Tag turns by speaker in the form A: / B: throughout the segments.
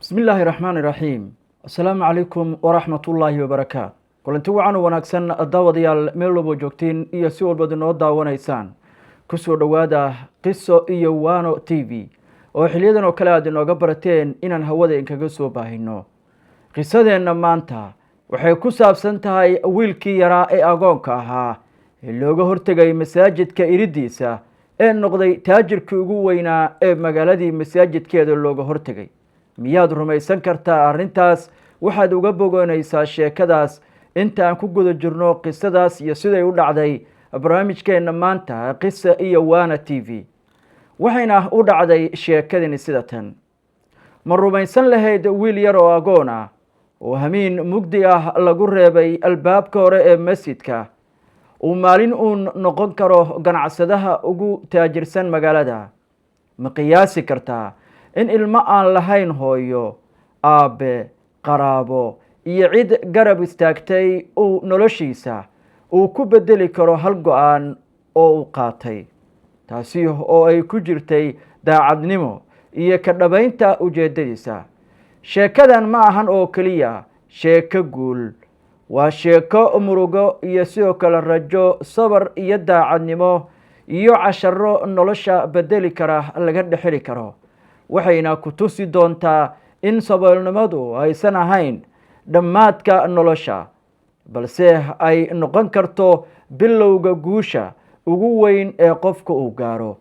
A: بسم الله الرحمن الرحيم السلام عليكم ورحمة الله وبركاته kulanti wacan wanaagsan daawadayaal meel walba joogtiin iyo si walba noo daawanaysaan kusoo dhawaada qiso iyo waano TV oo xiliyadan oo kale aad inooga barateen inaan hawada inkaga soo baahino qisadeena maanta waxay ku saabsan tahay wiilkii yaraa ee agoonka ahaa ee looga hortagay masaajidka iridiisa ee noqday taajirkii ugu weynaa ee magaaladii masaajidkeeda looga hortagay miyaad rumaysan kartaa arrintaas waxaad uga bogoonaysaa sheekadaas inta aan ku guda jirno qisadaas iyo siday u dhacday barnaamijkeena maanta qisa iyo waana TV waxayna u dhacday sheekadani sida tan ma rumaysan lahayd wiil yar oo agoon ah oo hamiin mugdi ah lagu reebay albaabka hore ee masjidka uu maalin uun noqon karo ganacsadaha ugu taajirsan magaalada ma qiyaasi kartaa in ilmo aan lahayn hooyo aabe qaraabo iyo cid garab istaagtay uu noloshiisa uu ku bedeli karo hal go-aan oo uu qaatay taasi oo ay ku jirtay daacadnimo iyo ka dhabaynta ujeedadiisa sheekadan ma ahan oo keliya sheeko guul waa sheeko murugo iyo sidoo kale rajo sabar iyo daacadnimo iyo casharo nolosha bedeli kara laga dhexeli karo waxayna ku tusi doontaa in saboolnimadu aysan ahayn dhammaadka nolosha balse ay noqon karto bilowga guusha ugu weyn ee qofka uu gaaro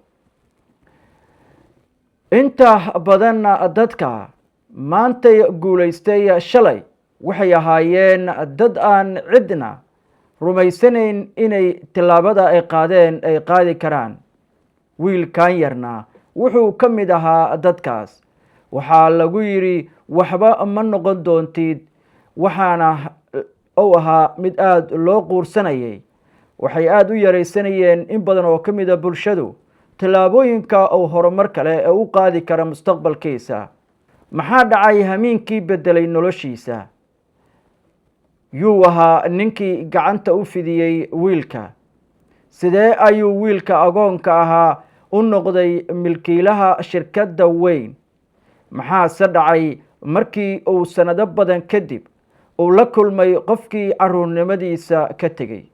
A: inta badan dadka maantay guulaystay shalay waxay ahaayeen dad aan cidna rumaysanayn inay tillaabada ay qaadeen ay qaadi karaan wiilkan yarna wuxuu ka mid ahaa dadkaas waxaa lagu yidhi waxba ma noqon doontid waxaana uu ahaa mid aada loo quursanayay waxay aada u yaraysanayeen in badan oo ka mid a bulshadu tallaabooyinka uu horumar kale ee u qaadi kara mustaqbalkiisa maxaa dhacay hamiinkii beddelay noloshiisa yuu ahaa ninkii gacanta u fidiyey wiilka sidee ayuu wiilka agoonka ahaa u noqday milkiilaha shirkadda weyn maxaase dhacay markii uu sanado badan kadib uu la kulmay qofkii caruurnimadiisa ka tegey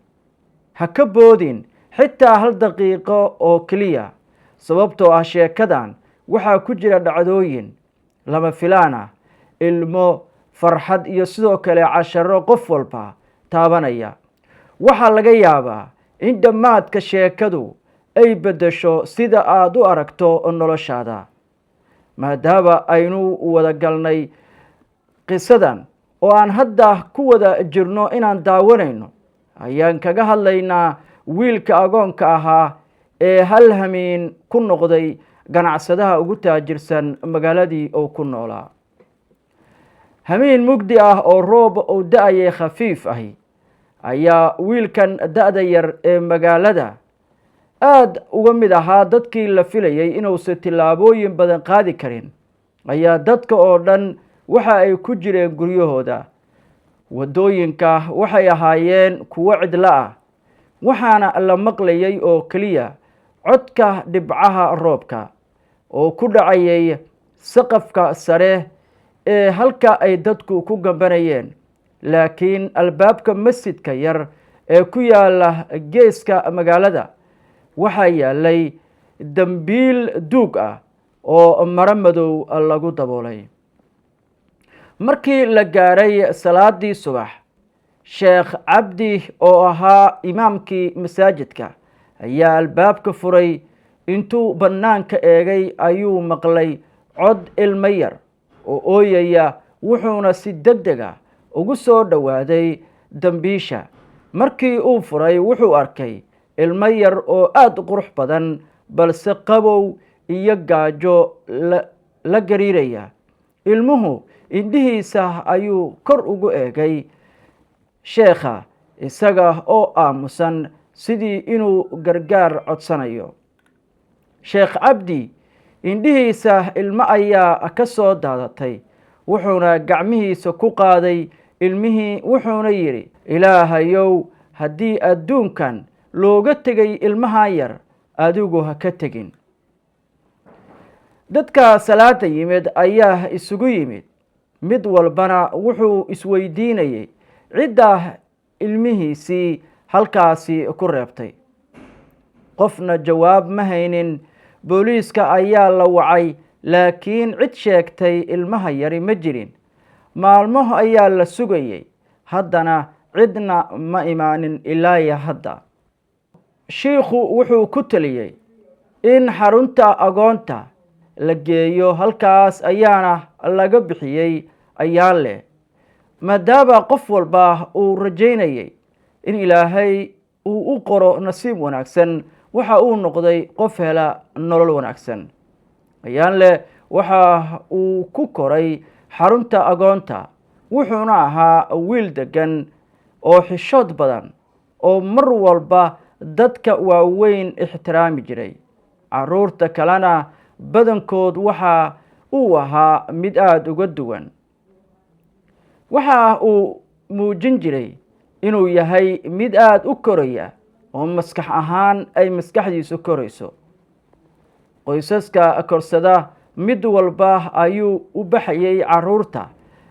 A: ha ka boodin xitaa hal daqiiqo oo keliya sababtoo ah sheekadan waxaa ku jira dhacdooyin lama filaan ah ilmo farxad iyo sidoo kale casharo qof walba taabanaya waxaa laga yaabaa in dhammaadka sheekadu ay beddesho sida aada u aragto noloshaada maadaama aynu wada galnay qisadan oo aan hadda ku wada jirno inaan daawanayno ayaan kaga hadlaynaa wiilka agoonka ahaa ee hal hamiin ku noqday ganacsadaha ugu taajirsan magaaladii uu ku noolaa hamiin mugdi ah oo roob uu da-ayay khafiif ahi ayaa wiilkan da-da yar ee magaalada aada uga mid ahaa dadkii la filayay inuusan tillaabooyin badan qaadi karin ayaa dadka oo dhan waxa ay ku jireen guryahooda waddooyinka waxay ahaayeen kuwo cidlo ah waxaana la maqlayay oo keliya codka dhibcaha roobka oo ku dhacayay saqafka sare ee halka ay dadku ku gambanayeen laakiin albaabka masjidka yar ee ku yaala geeska magaalada waxaa yaalay dambiil duug ah oo maro madow lagu daboolay markii la gaaray salaadii subax sheekh cabdi oo ahaa imaamkii masaajidka ayaa albaabka furay intuu bannaanka eegay ayuu maqlay cod ilmo yar oo ooyaya wuxuuna si deg deg ah ugu soo dhowaaday dambiisha markii uu furay wuxuu arkay ilmo yar oo aada qurux badan balse qabow iyo gaajo la gariiraya ilmuhu indhihiisa ayuu kor ugu eegay sheekha isaga oo aamusan sidii inuu gargaar codsanayo sheekh cabdi indhihiisa ilmo ayaa ka soo daadatay wuxuuna gacmihiisa ku qaaday ilmihii wuxuuna yidhi ilaahayow haddii adduunkan looga tegay ilmahan yar adigu ha ka tegin dadka salaada yimid ayaa isugu yimid mid walbana wuxuu isweydiinayay cidda ilmihiisii halkaasi ku reebtay. qofna jawaab ma haynin. booliiska ayaa la wacay, laakiin cid sheegtay ilmaha yari ma jirin. maalmo ayaa la sugayay, haddana cidna ma imaanin ilaa iyo hadda. shiikhu wuxuu ku taliyey in xarunta agoonta la geeyo, halkaas ayaana laga bixiyey Ayaanle. maadaama qof walba uu rajaynayay in ilaahay uu u qoro nasiib wanaagsan, waxa uu noqday qof hela nolol wanaagsan. Ayaanle waxa uu ku koray xarunta agoonta, wuxuuna ahaa wiil degan oo xishood badan oo mar walba dadka waaweyn ixtiraami jiray. caruurta kalena badankood waxa uu ahaa mid aad uga duwan. waxa uu muujin jiray inuu yahay mid aad u koraya oo maskax ahaan ay maskaxdiisu korayso. qoysaska korsada mid walba ayuu u baxayay caruurta,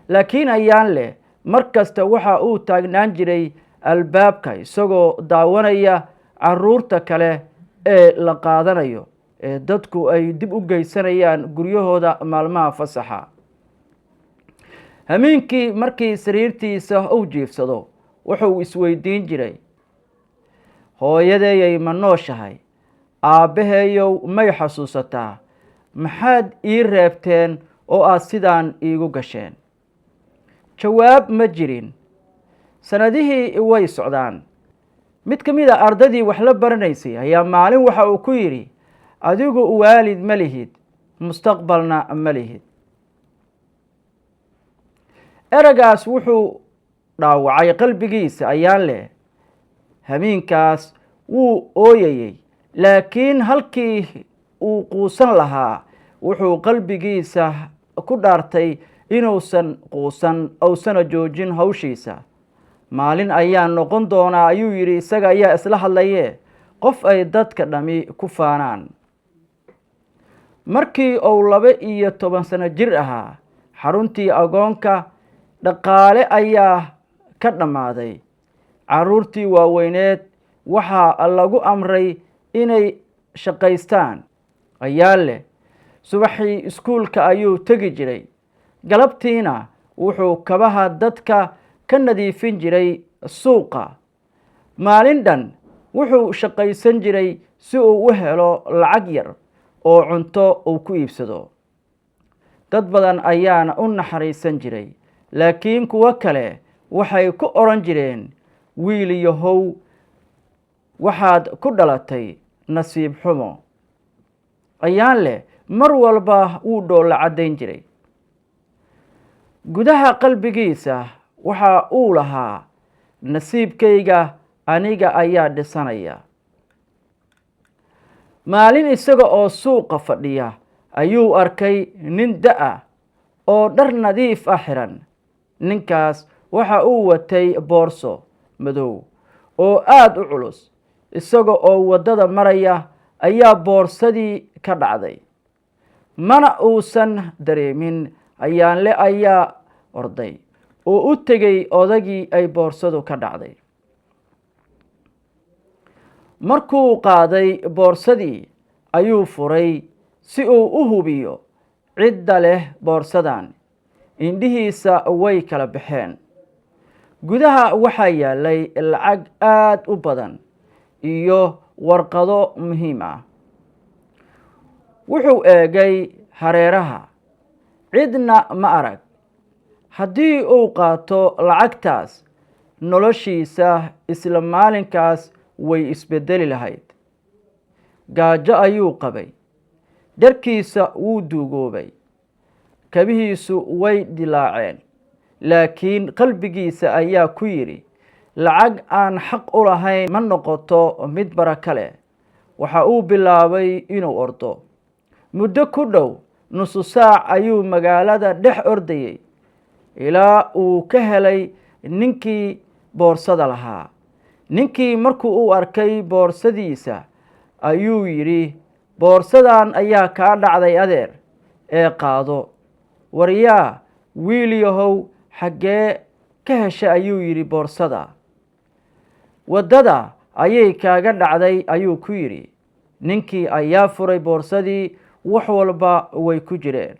A: laakiin Ayaanle mar kasta waxa uu taagnaan jiray albaabka isagoo daawanaya caruurta kale ee la qaadanayo ee dadku ay dib u geysanayaan guryahooda maalmaha fasaxa. habeenkii markii sariirtiisa uu jiifsado, wuxuu isweydiin jiray, hooyadeeyay ma nooshahay? aabbaheeyow may xasuusataa? maxaad ii reebteen oo aad sidaan iigu gasheen? jawaab ma jirin. sanadihii way socdaan. mid ka mid a ardaydii wax la baranaysay ayaa maalin waxa uu ku yidhi, adigu waalid ma lihid, mustaqbalna ma lihid. eragaas wuxuu dhaawacay qalbigiisa Ayaanle. habeenkaas wuu ooyayay, laakiin halkii uu quusan lahaa wuxuu qalbigiisa ku dhaartay inuusan quusan ousana joojin hawshiisa. maalin ayaa noqon doonaa ayuu yidhi, isaga ayaa isla hadlaye, qof ay dadka dhami ku faanaan. markii uu 12 sano jir ahaa, xaruntii agoonka dhaqaale ayaa ka dhammaaday. caruurtii waaweyneed waxaa lagu amray inay shaqaystaan. Ayaanle subaxii iskuulka ayuu tegi jiray, galabtiina wuxuu kabaha dadka ka nadiifin jiray suuqa. maalin dhan wuxuu shaqaysan jiray si uu u helo lacag yar oo cunto uu ku iibsado. dad badan ayaana u naxariisan jiray, laakiin kuwo kale waxay ku oran jireen, wiil yahow, waxaad ku dhalatay nasiib xumo. Ayaanle mar walba wuu dhoolla caddayn jiray. gudaha qalbigiisa waxa uu lahaa, nasiibkayga aniga ayaa dhisanaya. maalin isaga oo suuqa fadhiya ayuu arkay nin da' oo dhar nadiif ah xiran. ninkaas waxa uu watay boorso madow oo aad u culus. isaga oo waddada maraya ayaa boorsadii ka dhacday, mana uusan dareemin. Ayaanle ayaa orday oo u tegay odagii ay boorsadu ka dhacday. markuu qaaday boorsadii ayuu furay si uu u hubiyo cidda leh boorsadan. indhihiisa way kala baxeen. gudaha waxaa yaalay lacag aad u badan iyo warqado muhiim ah. wuxuu eegay hareeraha, cidna ma arag. haddii uu qaato lacagtaas, noloshiisa isla maalinkaas way isbedeli lahayd. gaajo ayuu qabay, dharkiisa wuu duugoobay, kabihiisu way dilaaceen. laakiin qalbigiisa ayaa ku yidhi, lacag aan xaq u lahayn ma noqoto mid baraka leh. waxa uu bilaabay inuu ordo. muddo ku dhow nusu saac ayuu magaalada dhex ordayay ilaa uu ka helay ninkii boorsada lahaa. ninkii markuu u arkay boorsadiisa ayuu yidhi, boorsadan ayaa kaa dhacday adeer, ee qaado. waryaa, wiil yahow xaggee ka heshay ayuu yidhi boorsada. waddada ayay kaaga dhacday ayuu ku yidhi. ninkii ayaa furay boorsadii, wax walba way ku jireen.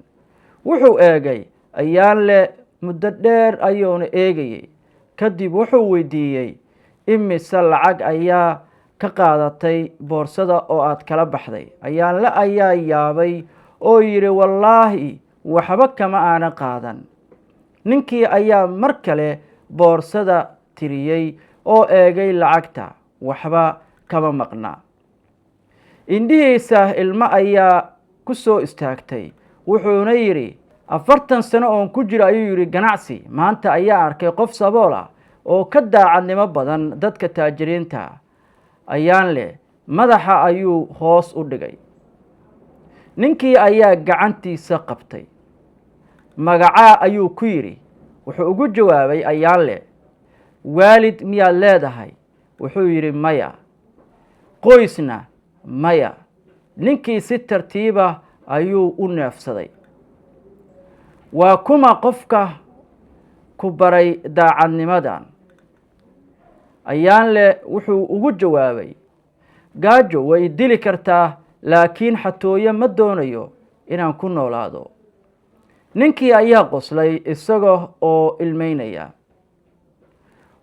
A: wuxuu eegay ayaanle muddo dheer ayuuna eegayey. kadib wuxuu weydiiyey, imise lacag ayaa ka qaadatay boorsada oo aad kala baxday? ayaanle ayaa yaabay oo yidhi, wallaahi waxba kama aanan qaadan. ninkii ayaa mar kale boorsada tiriyey oo eegay lacagta, waxba kama maqna. indhihiisa ilmo ayaa ku soo istaagtay. wuxuuna yidhi, 40 sano oon ku jiro ayuu yidhi ganacsi, maanta ayaa arkay qof sabool ah oo ka daacadnimo badan dadka taajiriinta. ayaanle madaxa ayuu hoos u dhigay. ninkii ayaa gacantiisa qabtay. magacaa ayuu ku yidhi. wuxuu ugu jawaabay ayaanle, waalid miyaad leedahay? wuxuu yidhi, maya. qoysna? maya. ninkii si tartiiba ayuu u neefsaday. waa kuma qofka ku baray daacadnimadan? ayaanle wuxuu ugu jawaabay, gaajo way dili kartaa, laakiin xatooyo ma doonayo inaan ku noolaado. ninkii ayaa qoslay isaga oo ilmeynaya.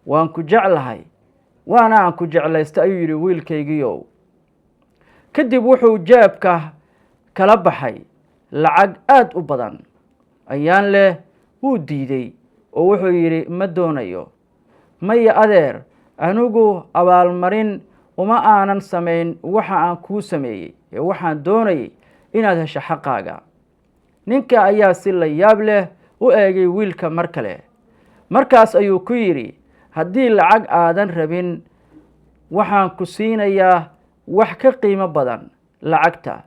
A: waan ku jeclahay, waana aan ku jeclaysta ayuu yidhi wiilkaygiiow. kadib wuxuu jeebka kala baxay lacag aad u badan. ayaanle wuu diiday oo wuxuu yidhi, ma doonayo. maya adeer, anigu abaalmarin uma aanan samayn waxa aan kuu sameeyey, ee waxaan doonayay inaad hesho xaqaaga. ninka ayaa si la yaab leh u eegay wiilka mar kale. markaas ayuu ku yidhi, haddii lacag aadan rabin, waxaan ku siinayaa wax ka qiimo badan lacagta.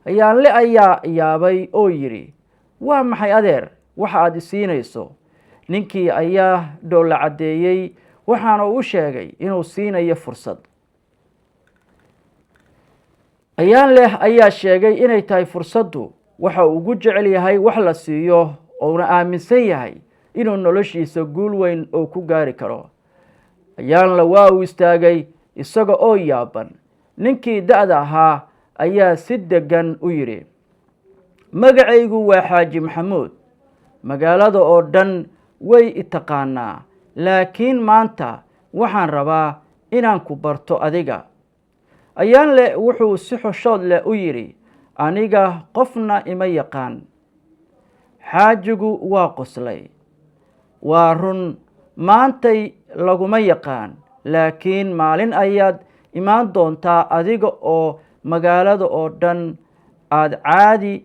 A: ayaanle ayaa yaabay oo yidhi, waa maxay adeer waxa aad isiinayso? ninkii ayaa dhoolla caddeeyey, waxaana u sheegay inuu siinayo fursad. ayaanle ayaa sheegay inay tahay fursaddu waxa uu ugu jecel yahay wax la siiyo, ouna aaminsan yahay inuu noloshiisa guul weyn oo ku gaari karo. ayaanle waa uu istaagay isaga oo yaaban. ninkii da'da ahaa ayaa si deggan u yidhi, magacaygu waa xaaji maxamuud. magaalada oo dhan way i taqaanaa, laakiin maanta waxaan rabaa inaan ku barto adiga. ayaanle wuxuu si xoshood leh u yidhi, aniga qofna ima yaqaan. xaajigu waa qoslay. waa run, maantay laguma yaqaan, laakiin maalin ayaad imaan doontaa adiga oo magaalada oo dhan aad caadi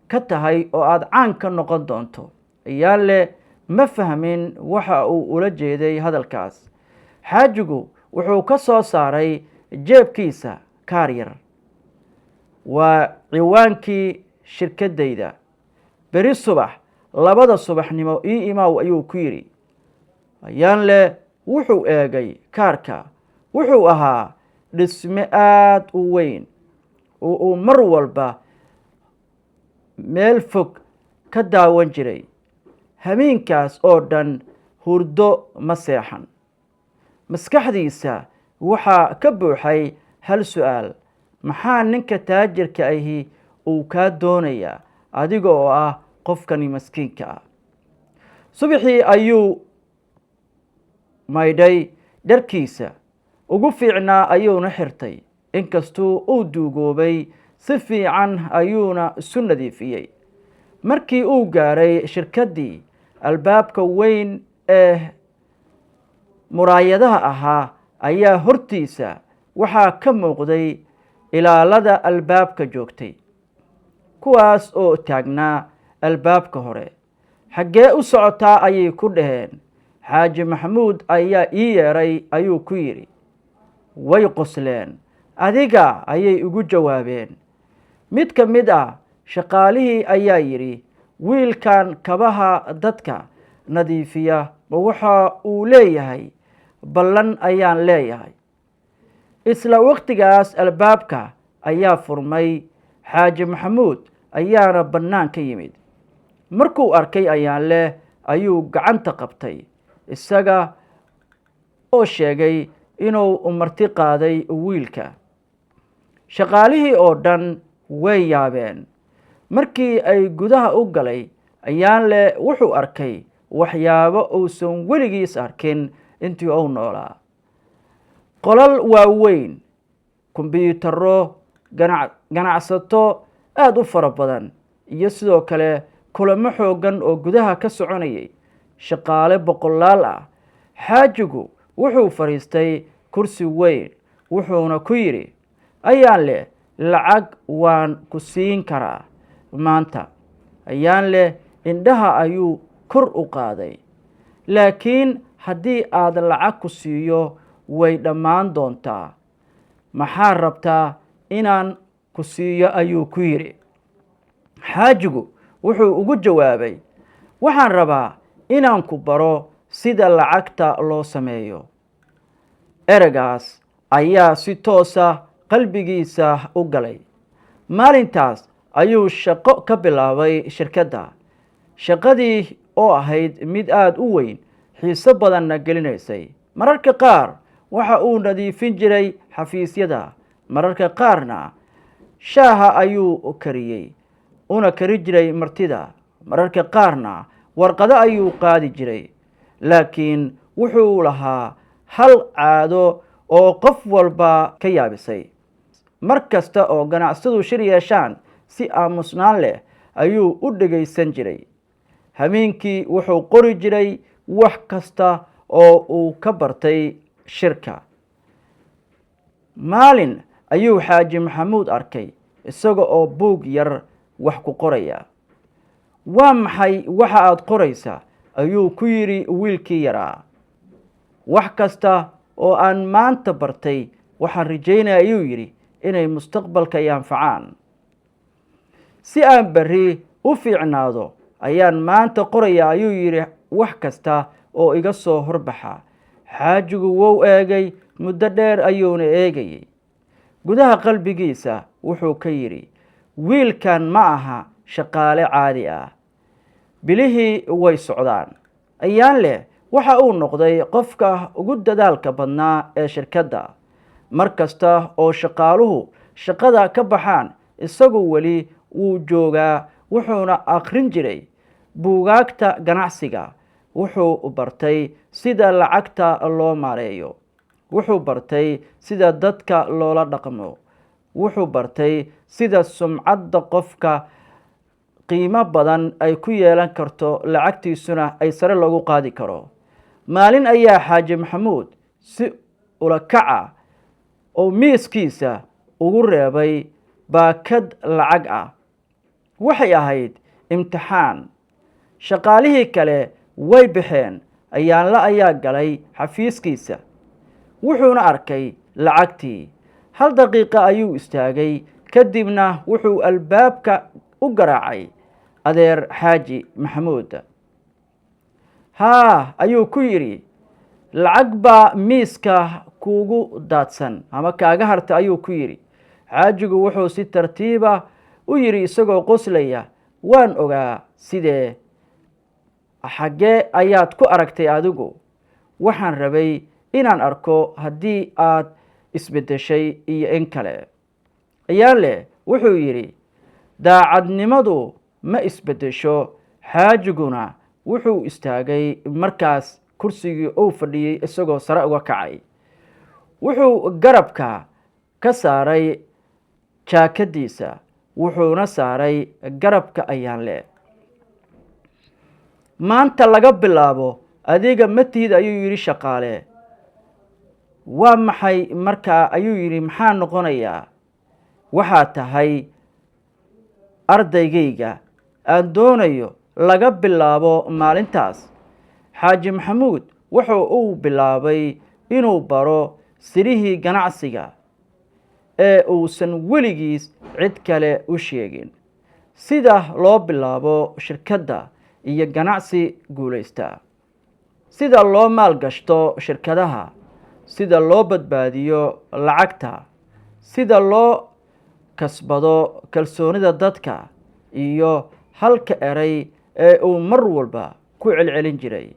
A: ka tahay oo aad caan ka noqon doonto. ayaanle ma fahmin waxa uu ula jeeday hadalkaas. xaajigu wuxuu ka soo saaray jeebkiisa kaar yar. waa ciwaankii shirkaddayda. beri subax 2 subaxnimo ii imaaw ayuu ku yidhi. ayaanle wuxuu eegay kaarka. wuxuu ahaa dhisme aad u weyn oo uu mar walba meel fog ka daawan jiray. habeenkaas oo dhan hurdo ma seexan. maskaxdiisa waxaa ka buuxay hal su'aal, maxaa ninka taajirka ahi uu kaa doonayaa adiga oo ah qofkani maskiinka ah? subaxii ayuu maydhay dharkiisa ugu fiicnaa ayuuna xirtay. inkastuu uu duugoobay, si fiican ayuuna isu nadiifiyey. markii uu gaaray shirkaddii, albaabka weyn ee muraayadaha ahaa ayaa hortiisa waxaa ka muuqday ilaalada albaabka joogtay, kuwaas oo taagnaa albaabka hore. xaggee u socotaa ayay ku dhaheen. xaaji maxamuud ayaa ii yeeray ayuu ku yidhi. way qosleen. adiga ayay ugu jawaabeen. mid ka mid ah shaqaalihii ayaa yidhi, wiilkan kabaha dadka nadiifiya ma waxa uu leeyahay ballan ayaan leeyahay. isla waqtigaas albaabka ayaa furmay. xaaji maxamuud ayaana bannaan ka yimid. markuu arkay Ayaanle ayuu gacanta qabtay isaga oo sheegay inuu marti qaaday wiilka. Shaqaalihii oo dhan way yaabeen. Markii ay gudaha u galay, Ayaanle wuxuu arkay waxyaabo uusan weligiis arkin intii uu noolaa. Qolal waaweyn, kumbiyuutarro, ganacsato aad u fara badan, iyo sidoo kale kulamo xooggan oo gudaha ka soconayay. Shaqaale boqolaal ah. Xaajigu wuxuu fariistay kursi weyn, wuxuuna ku yidhi, Ayaanle, lacag waan ku siin karaa maanta. Ayaanle indhaha ayuu kor u qaaday. Laakiin haddii aad lacag ku siiyo way dhammaan doontaa. Maxaa rabtaa inaan ku siiyo ayuu ku yidhi. Xaajigu wuxuu ugu jawaabay, waxaan rabaa inaan ku baro sida lacagta loo sameeyo. Eragaas ayaa si toosa qalbigiisa u galay. Maalintaas ayuu shaqo ka bilaabay shirkadda. Shaqadii oo ahayd mid aad u weyn, xiiso badanna gelinaysay. Mararka qaar waxa uu nadiifin jiray xafiisyada, mararka qaarna shaaha ayuu kariyey una kari jiray martida, mararka qaarna warqado ayuu qaadi jiray. Laakiin wuxuu lahaa hal caado oo qof walba ka yaabisay. Mar kasta oo ganacsadu shir yeeshaan, si aamusnaan leh ayuu u dhegaysan jiray. Habeenkii wuxuu qori jiray wax kasta oo uu ka bartay shirka. Maalin ayuu Xaaji Maxamuud arkay isaga oo buug yar wax ku qoraya. Waa maxay waxa aad qoraysaa? Ayuu ku yidhi wiilkii yaraa. Wax kasta oo aan maanta bartay waxaan rajaynaya ayuu yidhi inay mustaqbalka i anfacaan. Si aan berri u fiicnaado ayaan maanta qoraya ayuu yidhi wax kasta oo iga soo horbaxa. Xaajigu wuu eegay, muddo dheer ayuuna eegayay. Gudaha qalbigiisa wuxuu ka yidhi, wiilkan ma aha shaqaale caadi ah. Bilihii way socdaan. Ayaanle waxa uu noqday qofka ugu dadaalka badnaa ee shirkadda. Mar kasta oo shaqaaluhu shaqada ka baxaan, isagu weli wuu joogaa, wuxuuna akhrin jiray buugaagta ganacsiga. Wuxuu bartay sida lacagta loo maareeyo. Wuxuu bartay sida dadka loola dhaqmo. Wuxuu bartay sida sumcadda qofka qiimo badan ay ku yeelan karto, lacagtiisuna ay sare loogu qaadi karo. Maalin ayaa Xaaji Maxamuud si ula kaca oo miiskiisa ugu reebay baakad lacag ah. Waxay ahayd imtixaan. Shaqaalihii kale way baxeen. Ayaanle ayaa galay xafiiskiisa. Wuxuuna arkay lacagtii. Hal daqiiqo ayuu istaagay, kadibna wuxuu albaabka u garaacay adeer Xaaji Maxamuud. Haa ayuu ku yidhi, lacag baa miiska kuugu daadsan ama kaaga harta ayuu ku yidhi. Xaajigu wuxuu si tartiiba u yidhi isagoo qoslaya, waan ogaa. Sidee? Xaggee ayaad ku aragtay adigu? Waxaan rabay inaan arko haddii aad isbeddeshay iyo in kale. Ayaanle wuxuu yidhi, daacadnimadu ma isbeddesho. Xaajiguna wuxuu istaagay markaas kursigii uu fadhiyey isagoo sare uga kacay. Wuxuu garabka ka saaray jaakadiisa, wuxuuna saaray garabka Ayaanle. Maanta laga bilaabo adiga ma tihid ayuu yidhi shaqaale. Waa maxay markaa ayuu yidhi, maxaa noqonayaa? Waxaa tahay ardaygayga aan doonayo laga bilaabo maalintaas. Xaaji Maxamuud wuxuu uu bilaabay inuu baro sirihii ganacsiga ee uusan weligiis cid kale u sheegin. Sida loo bilaabo shirkadda iyo ganacsi guulaysta. Sida loo maalgashto shirkadaha. Sida loo badbaadiyo lacagta. Sida loo kasbado kalsoonida dadka. Iyo halka eray ee uu mar walba ku celcelin jiray.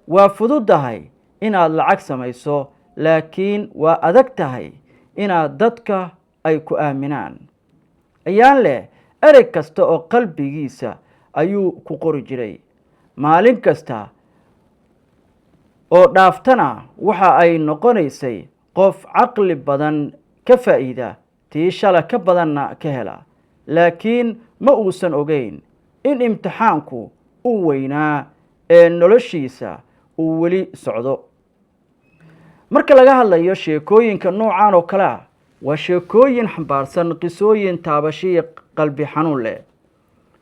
A: waa fududahay inaad lacag samayso, laakiin waa adag tahay inaad dadka ay ku aaminaan. ayaan leh erey kasta oo qalbigiisa ayuu ku qori jiray. maalin kasta oo dhaaftana waxa ay noqonaysay qof caqli badan ka faa'iida, tii shala ka badanna ka hela. laakiin ma uusan ogeyn in imtixaanku uu weynaa ee noloshiisa uu weli socdo. marka laga hadlayo sheekooyinka noocan oo kale ah, waa sheekooyin xambaarsan qisooyin taabashiyo qalbi xanuun leh.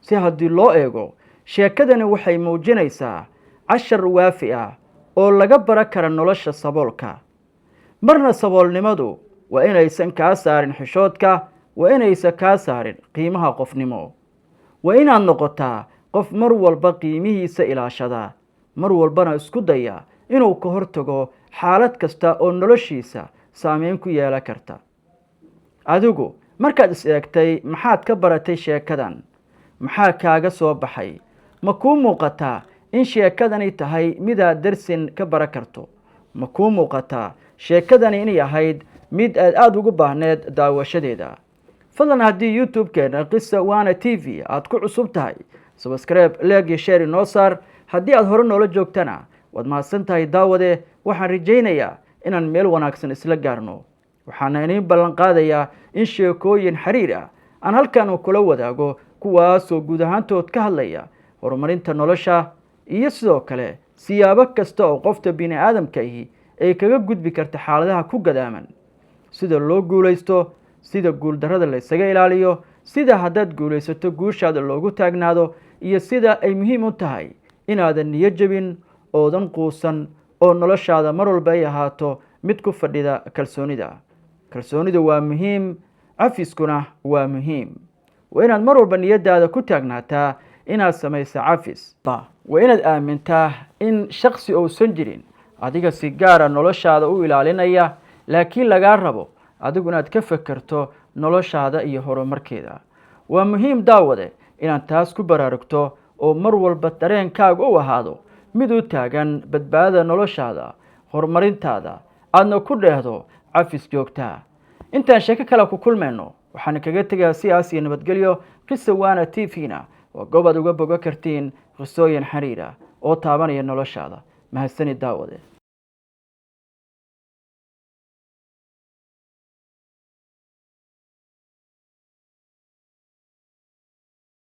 A: si haddii loo eego, sheekadani waxay muujinaysaa cashar waafi ah oo laga baran kara nolosha saboolka. marna saboolnimadu waa inaysan kaa saarin xishoodka, waa inaysan kaa saarin qiimaha qofnimo. waa inaad noqotaa qof mar walba qiimihiisa ilaashada, mar walbana isku daya inuu ka hortago xaalad kasta oo noloshiisa saameyn ku yeelan karta. adigu markaad is eegtay, maxaad ka baratay sheekadan? maxaa kaaga soo baxay? ma kuu muuqataa in sheekadani tahay midaad darsin ka baran karto? ma kuu muuqataa sheekadani inay ahayd mid aad ugu baahneed daawashadeeda? fadlan haddii youtube-keena qisa waana t v aad ku cusub tahay, subscribe, like iyo share inoo saar. haddii aad hore noola joogtana waad mahadsan tahay daawade. waxaan rajaynayaa inaan meel wanaagsan isla gaarno. waxaana idiin ballan qaadayaa in sheekooyin xiriir ah aan halkan kula wadaago, kuwaasoo guud ahaantood ka hadlaya horumarinta nolosha iyo sidoo kale siyaabo kasta oo qofta bini aadamka ahi ay kaga gudbi karta xaaladaha ku gadaaman. sida loo guulaysto, sida guuldarrada la isaga ilaaliyo, sida haddaad guulaysato guushaada loogu taagnaado, iyo sida ay muhiim u tahay inaadan niyo jebin, oodan quusan, oo noloshaada mar walba ay ahaato mid ku fadhida kalsoonida. kalsoonidu waa muhiim, cafiskuna waa muhiim. waa inaad mar walba niyadaada ku taagnaataa inaad samayso cafis. waa inaad aamintaa in shaksi uusan jirin adiga si gaara noloshaada u ilaalinaya, laakiin lagaa rabo adigu inaad ka fekerto noloshaada iyo horumarkeeda. waa muhiim daawade inaad taas ku baraarugto oo mar walba dareenkaaga u ahaado mid u taagan badbaadada noloshaada, horumarintaada, aadna ku dheehdo cafis joogtaa. intaan sheeko kale ku kulmayno, waxaan kaga tegaa sidaas iyo nabadgelyo. qisa waana t v-na waa goob aad uga boga kartiin qisooyin xiriira oo taabanaya noloshaada. mahadsanid daawade.